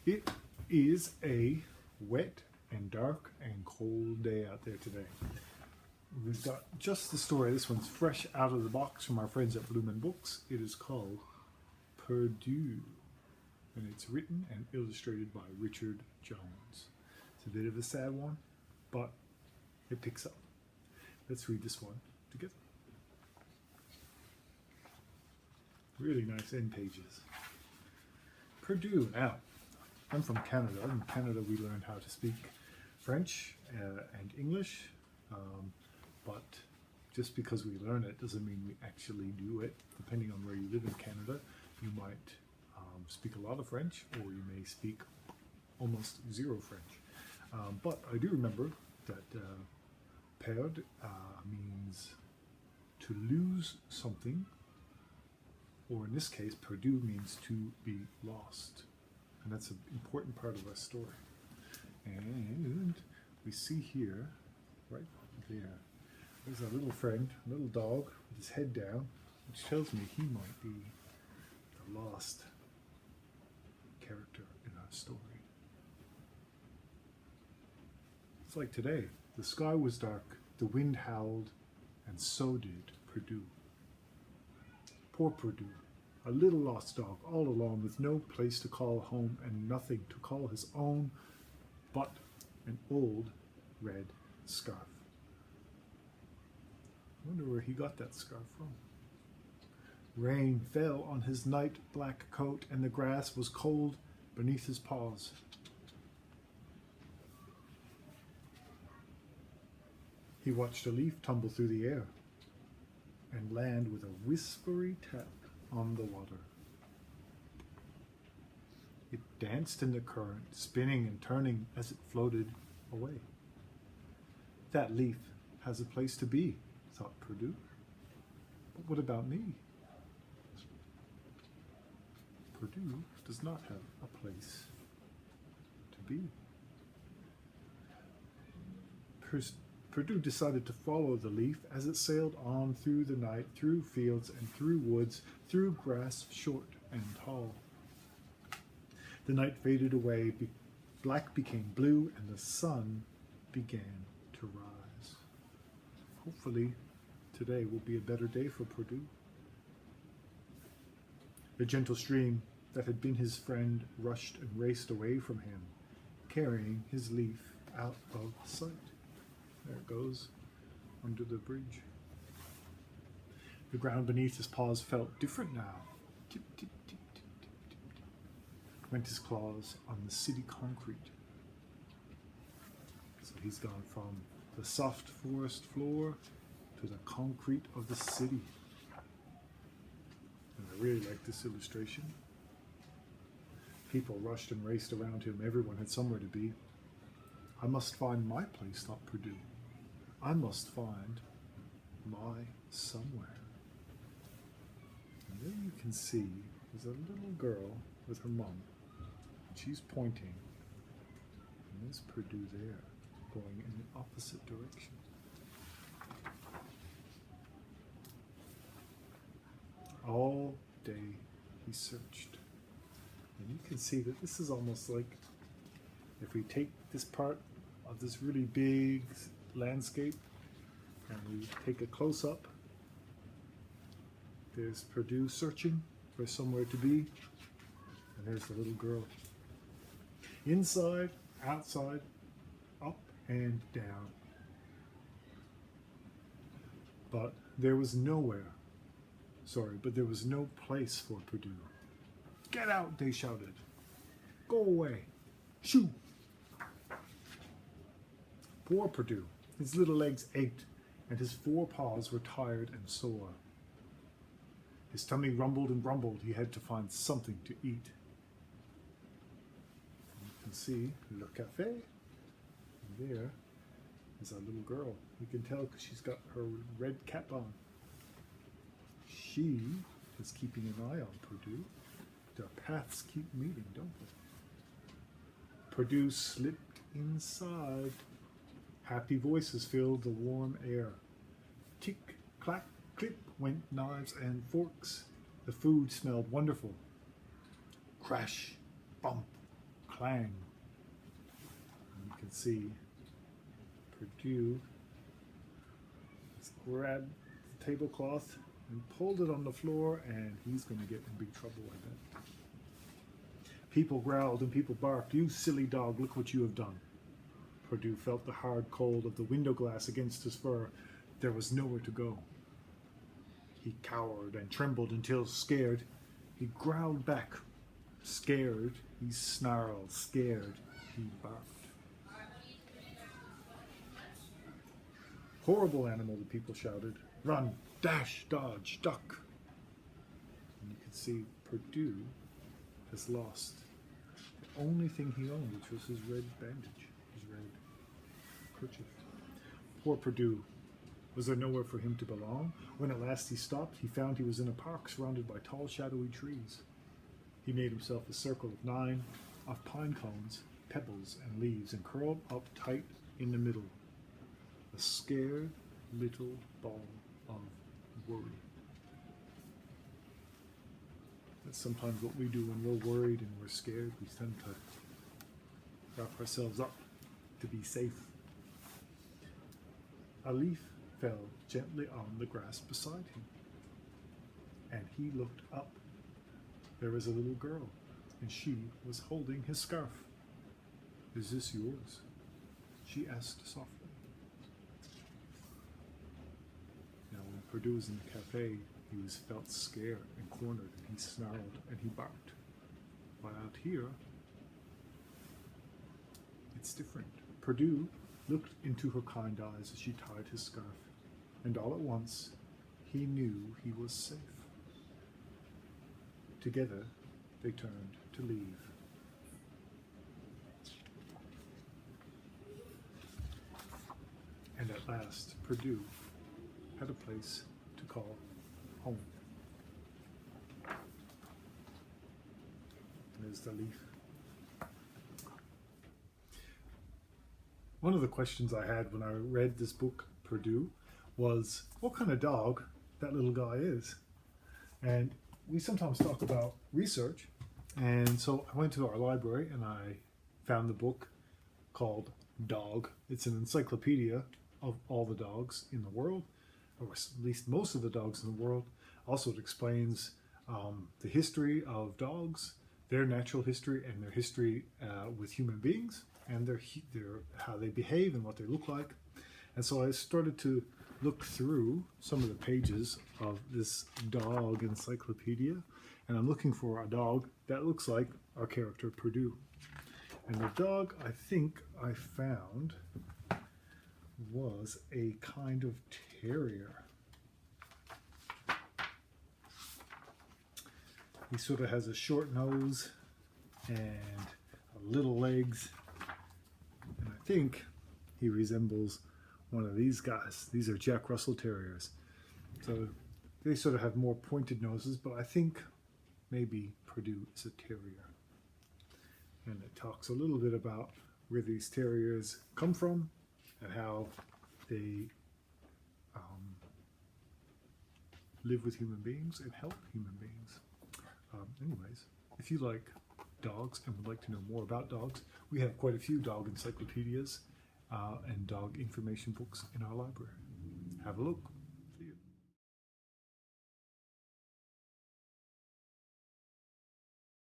It is a wet and dark and cold day out there today. We've got just the story. This one's fresh out of the box from our friends at Bloomin' Books. It is called Perdu, and it's written and illustrated by Richard Jones. It's a bit of a sad one, but it picks up. Let's read this one together. Really nice end pages. Perdu. Now, I'm from Canada. In Canada, we learned how to speak French and English, but just because we learn it doesn't mean we actually do it. Depending on where you live in Canada, you might speak a lot of French, or you may speak almost zero French. But I do remember that perdre means to lose something, or in this case, perdu means to be lost. And that's an important part of our story. And we see here, right there, there's a little friend, a little dog with his head down, which tells me he might be the lost character in our story. It's like today. The sky was dark, the wind howled, and so did Perdu. Poor Perdu, a little lost dog, all alone with no place to call home and nothing to call his own but an old red scarf. I wonder where he got that scarf from. Rain fell on his night black coat, and the grass was cold beneath his paws. He watched a leaf tumble through the air and land with a whispery tap on the water. It danced in the current, spinning and turning as it floated away. That leaf has a place to be, thought Perdu. But what about me? Perdu does not have a place to be. Perdu decided to follow the leaf as it sailed on through the night, through fields and through woods, through grass short and tall. The night faded away, black became blue, and the sun began to rise. Hopefully, today will be a better day for Perdu. The gentle stream that had been his friend rushed and raced away from him, carrying his leaf out of sight. There it goes, under the bridge. The ground beneath his paws felt different now. Tip, tip, tip, tip, tip, tip, tip. Went his claws on the city concrete. So he's gone from the soft forest floor to the concrete of the city. And I really like this illustration. People rushed and raced around him. Everyone had somewhere to be. I must find my place, thought Perdu. I must find my somewhere. And there you can see there's a little girl with her mom. She's pointing. And there's Perdu there, going in the opposite direction. All day he searched. And you can see that this is almost like, if we take this part of this really big landscape and we take a close-up, there's Perdu searching for somewhere to be, and there's the little girl. Inside, outside, up and down. But there was no place for Perdu. Get out, they shouted. Go away. Shoo! Poor Perdu. His little legs ached, and his forepaws were tired and sore. His tummy rumbled and rumbled. He had to find something to eat. You can see Le Café. And there is our little girl. You can tell because she's got her red cap on. She is keeping an eye on Perdu. Their paths keep meeting, don't they? Perdu slipped inside. Happy voices filled the warm air. Tick, clack, clip went knives and forks. The food smelled wonderful. Crash, bump, clang. And you can see Perdu has grabbed the tablecloth and pulled it on the floor, and he's going to get in big trouble with it. People growled and people barked. "You silly dog, look what you have done." Perdu felt the hard cold of the window glass against his fur. There was nowhere to go. He cowered and trembled until, scared, he growled back. Scared, he snarled. Scared, he barked. "Horrible animal," the people shouted. "Run, dash, dodge, duck." And you can see Perdu has lost the only thing he owned, which was his red bandage, his red kerchief. Poor Perdu. Was there nowhere for him to belong? When at last he stopped, he found he was in a park surrounded by tall, shadowy trees. He made himself a circle of 9 of pine cones, pebbles, and leaves, and curled up tight in the middle. A scared little ball of worry. That's sometimes what we do when we're worried and we're scared. We tend to wrap ourselves up to be safe. A leaf fell gently on the grass beside him, and he looked up. There was a little girl, and she was holding his scarf. "Is this yours?" she asked softly. Now, when Perdu was in the cafe, he felt scared and cornered, and he snarled and he barked. But out here, it's different. Perdu looked into her kind eyes as she tied his scarf, and all at once he knew he was safe. Together they turned to leave. And at last Perdu had a place to call home. There's the leaf. One of the questions I had when I read this book, Perdu, was what kind of dog that little guy is. And we sometimes talk about research, and so I went to our library and I found the book called Dog. It's an encyclopedia of all the dogs in the world, or at least most of the dogs in the world. Also, it explains the history of dogs, their natural history, and their history with human beings, and their how they behave and what they look like. And so I started to look through some of the pages of this dog encyclopedia, and I'm looking for a dog that looks like our character Perdu. And the dog I think I found was a kind of terrier. He sort of has a short nose and little legs, and I think he resembles one of these guys. These are Jack Russell Terriers. So they sort of have more pointed noses, but I think maybe Perdu is a terrier. And it talks a little bit about where these terriers come from and how they live with human beings and help human beings. Anyways, if you like dogs and would like to know more about dogs, we have quite a few dog encyclopedias and dog information books in our library. Have a look.